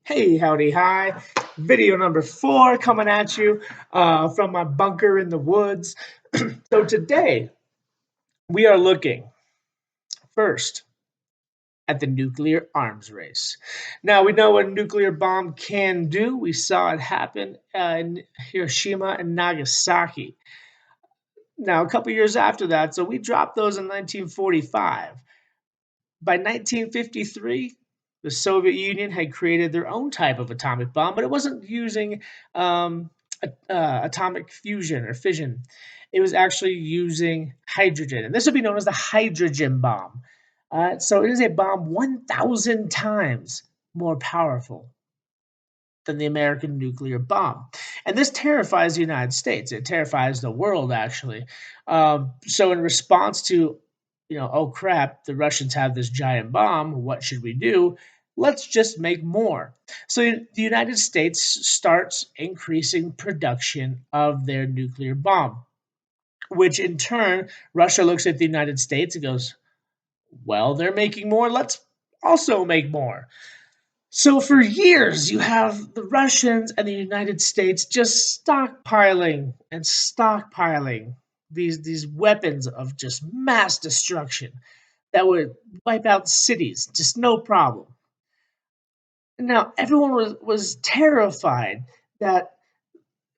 Hey, howdy, hi. Video number 4 coming at you from my bunker in the woods. So, today we are looking first at the nuclear arms race. Now, we know what a nuclear bomb can do. We saw it happen in Hiroshima and Nagasaki. Now, a couple years after that, so we dropped those in 1945. By 1953, the Soviet Union had created their own type of atomic bomb, but it wasn't using atomic fusion or fission. It was actually using hydrogen, and this would be known as the hydrogen bomb. So it is a bomb 1,000 times more powerful than the American nuclear bomb. And this terrifies the United States. It terrifies the world, actually. So, in response to, oh crap, the Russians have this giant bomb. What should we do? Let's just make more. So, the United States starts increasing production of their nuclear bomb, which in turn, Russia looks at the United States and goes, well, they're making more. Let's also make more. So for years, you have the Russians and the United States just stockpiling and stockpiling these weapons of just mass destruction that would wipe out cities, just no problem. Now everyone was terrified that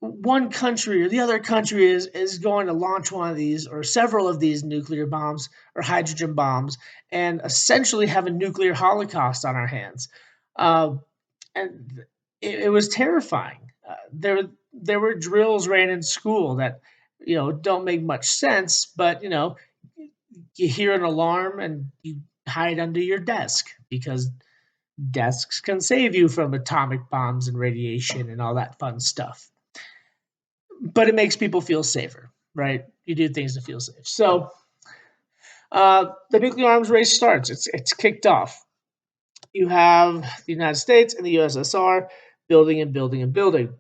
one country or the other country is going to launch one of these or several of these nuclear bombs or hydrogen bombs and essentially have a nuclear holocaust on our hands. Uh, and it was terrifying. There were drills ran in school that don't make much sense, but you hear an alarm and you hide under your desk because desks can save you from atomic bombs and radiation and all that fun stuff. But it makes people feel safer, right? You do things to feel safe. So the nuclear arms race starts. It's kicked off. You have the United States and the USSR building and building and building,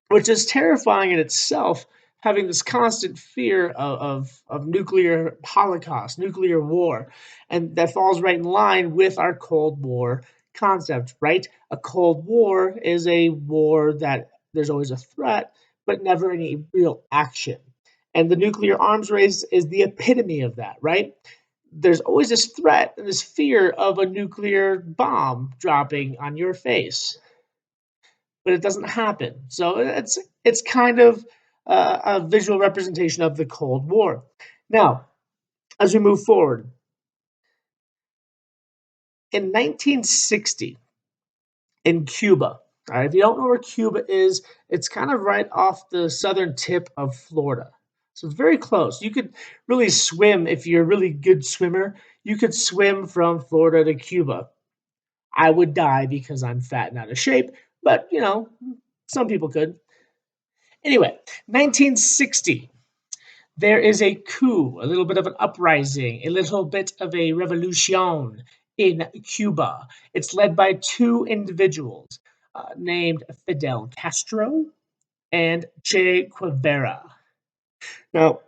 which is terrifying in itself, having this constant fear of nuclear holocaust, nuclear war. And that falls right in line with our Cold War concept, right? A Cold War is a war that there's always a threat, but never any real action. And the nuclear arms race is the epitome of that, right? There's always this threat and this fear of a nuclear bomb dropping on your face, but it doesn't happen. So it's kind of a visual representation of the Cold War. Now, as we move forward, in 1960, in Cuba, all right, if you don't know where Cuba is, it's kind of right off the southern tip of Florida. So it's very close. You could really swim if you're a really good swimmer. You could swim from Florida to Cuba. I would die because I'm fat and out of shape, but some people could. Anyway, 1960, there is a coup, a little bit of an uprising, a little bit of a revolution in Cuba. It's led by two individuals named Fidel Castro and Che Guevara. Now,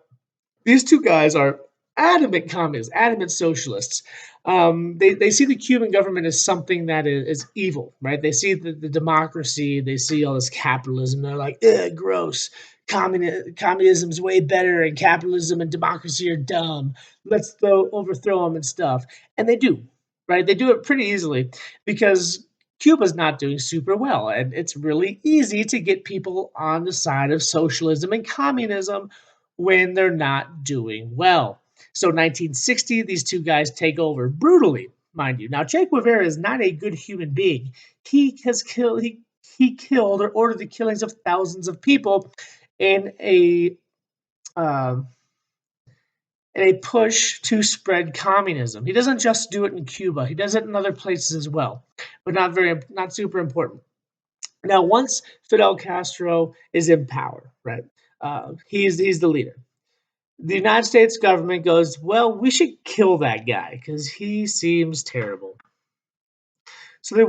these two guys are adamant communists, adamant socialists. They see the Cuban government as something that is evil, right? They see the democracy, they see all this capitalism. They're like, ugh, gross. Communism's way better, and capitalism and democracy are dumb. Let's overthrow them and stuff. And they do, right? They do it pretty easily because Cuba's not doing super well. And it's really easy to get people on the side of socialism and communism when they're not doing well. So 1960, these two guys take over brutally, mind you. Now, Che Guevara is not a good human being. He killed or ordered the killings of thousands of people in uh, a push to spread communism. He doesn't just do it in Cuba; he does it in other places as well, but not super important. Now, once Fidel Castro is in power, right? He's the leader. The United States government goes, well, we should kill that guy because he seems terrible. So they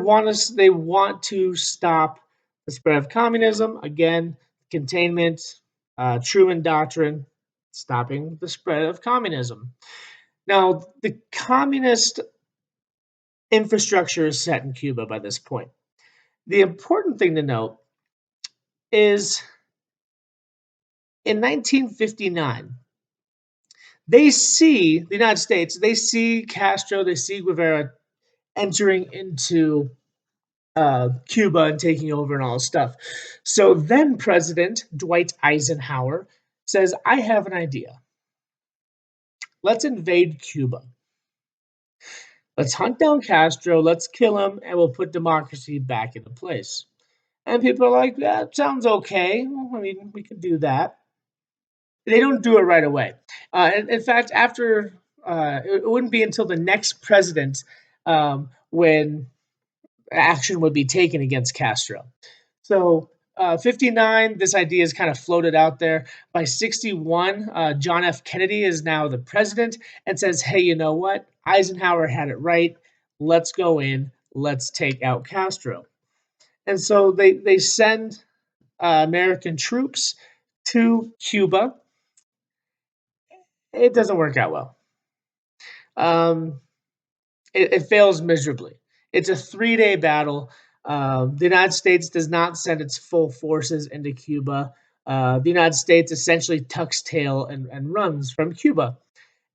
want to stop the spread of communism. Again, containment, Truman Doctrine, stopping the spread of communism. Now, the communist infrastructure is set in Cuba by this point. The important thing to note is in 1959, the United States, they see Castro, they see Guevara entering into Cuba and taking over and all this stuff. So then President Dwight Eisenhower says, I have an idea. Let's invade Cuba. Let's hunt down Castro, let's kill him, and we'll put democracy back into place. And people are like, that sounds okay. I mean, we could do that. They don't do it right away. In fact, after it wouldn't be until the next president when action would be taken against Castro. So 59, this idea is kind of floated out there. By 61, John F. Kennedy is now the president and says, hey, you know what? Eisenhower had it right. Let's go in. Let's take out Castro. And so they send American troops to Cuba. It doesn't work out well. Um, it fails miserably. It's a 3-day battle. The United States does not send its full forces into Cuba. The United States essentially tucks tail and runs from Cuba.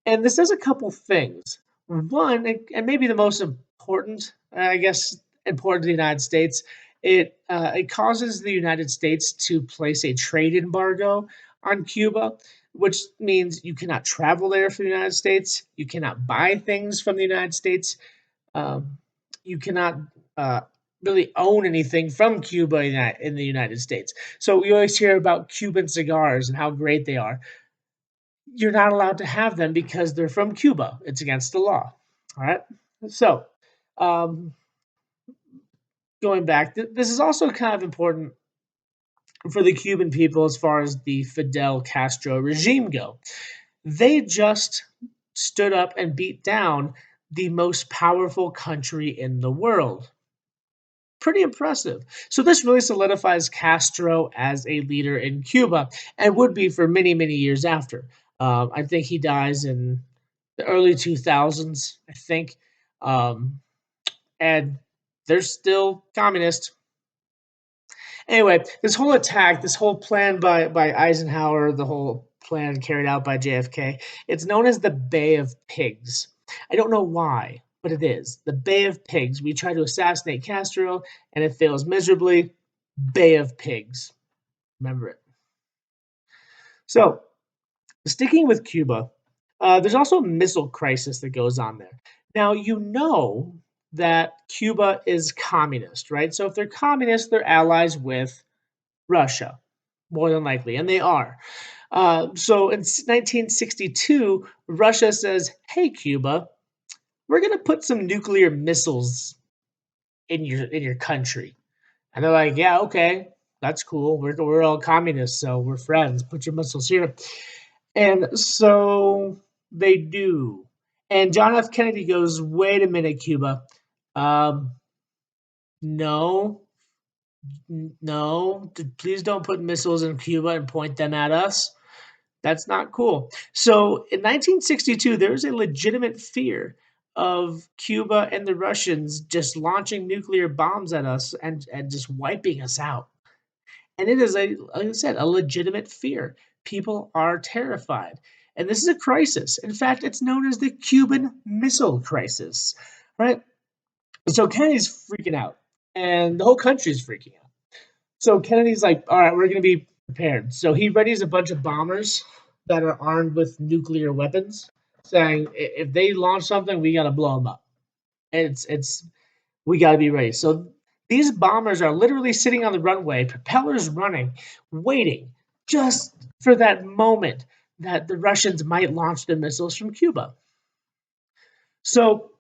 And this does a couple things. One, and maybe the most important, I guess, important to the United States, it causes the United States to place a trade embargo on Cuba, which means you cannot travel there from the United States, you cannot buy things from the United States, um, you cannot uh, really own anything from Cuba in the United States. So we always hear about Cuban cigars and how great they are. You're not allowed to have them because they're from Cuba. It's against the law. All right. So, um, going back, this is also kind of important for the Cuban people as far as the Fidel Castro regime go. They just stood up and beat down the most powerful country in the world. Pretty impressive. So this really solidifies Castro as a leader in Cuba and would be for many, many years after. I think he dies in the early 2000s, I think. Um, and they're still communist. Anyway, this whole attack, this whole plan by Eisenhower, the whole plan carried out by JFK, it's known as the Bay of Pigs. I don't know why, but it is. The Bay of Pigs. We try to assassinate Castro and it fails miserably. Bay of Pigs. Remember it. So, sticking with Cuba, there's also a missile crisis that goes on there. Now, you know that Cuba is communist, right? So, if they're communist, they're allies with Russia, more than likely, and they are. So, in 1962, Russia says, "Hey, Cuba, we're going to put some nuclear missiles in your country," and they're like, "Yeah, okay, that's cool. We're all communists, so we're friends. Put your missiles here." And so they do. And John F. Kennedy goes, wait a minute, Cuba. Um, no, no, please don't put missiles in Cuba and point them at us. That's not cool. So in 1962, there was a legitimate fear of Cuba and the Russians just launching nuclear bombs at us and just wiping us out. And it is like I said, a legitimate fear. People are terrified. And this is a crisis. In fact, it's known as the Cuban Missile Crisis, right? So Kennedy's freaking out, and the whole country's freaking out. So Kennedy's like, all right, we're going to be prepared. So he readies a bunch of bombers that are armed with nuclear weapons, saying if they launch something, we got to blow them up. And it's we got to be ready. So these bombers are literally sitting on the runway, propellers running, waiting just for that moment that the Russians might launch the missiles from Cuba. So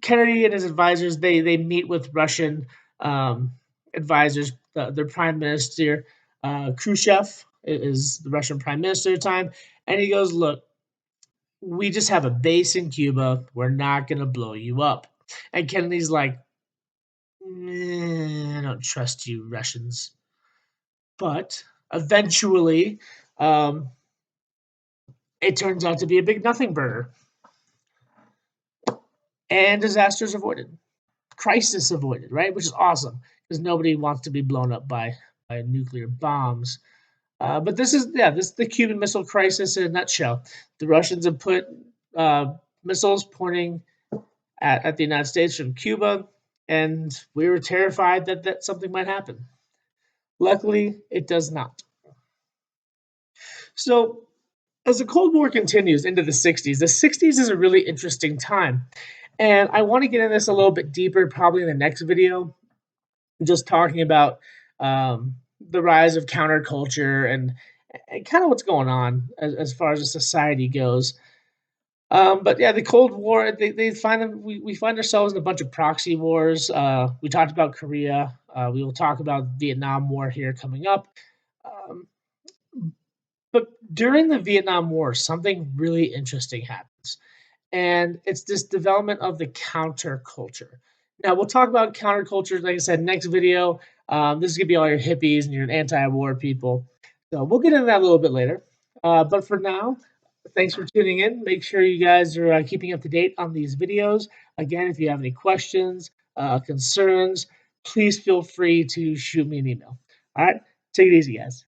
Kennedy and his advisors they meet with Russian advisors. Their prime minister Khrushchev is the Russian prime minister at the time, and he goes, "Look, we just have a base in Cuba. We're not gonna blow you up." And Kennedy's like, I don't trust you, Russians. But eventually, um, it turns out to be a big nothing burger, and disasters avoided. crisis avoided, right? Which is awesome because nobody wants to be blown up by nuclear bombs. But this is this is the Cuban Missile Crisis in a nutshell. The Russians have put missiles pointing at the United States from Cuba, and we were terrified that something might happen. Luckily, it does not. So, as the Cold War continues into the 60s is a really interesting time. And I want to get into this a little bit deeper, probably in the next video, just talking about the rise of counterculture and kind of what's going on as far as the society goes. But yeah, the Cold War, they find them, we find ourselves in a bunch of proxy wars. We talked about Korea. We will talk about Vietnam War here coming up. Um, but during the Vietnam War, something really interesting happens, and it's this development of the counterculture. Now we'll talk about counterculture, like I said, next video. This is gonna be all your hippies and your anti-war people. So we'll get into that a little bit later. But for now, thanks for tuning in. Make sure you guys are keeping up to date on these videos. Again, if you have any questions, concerns, please feel free to shoot me an email. All right, take it easy, guys.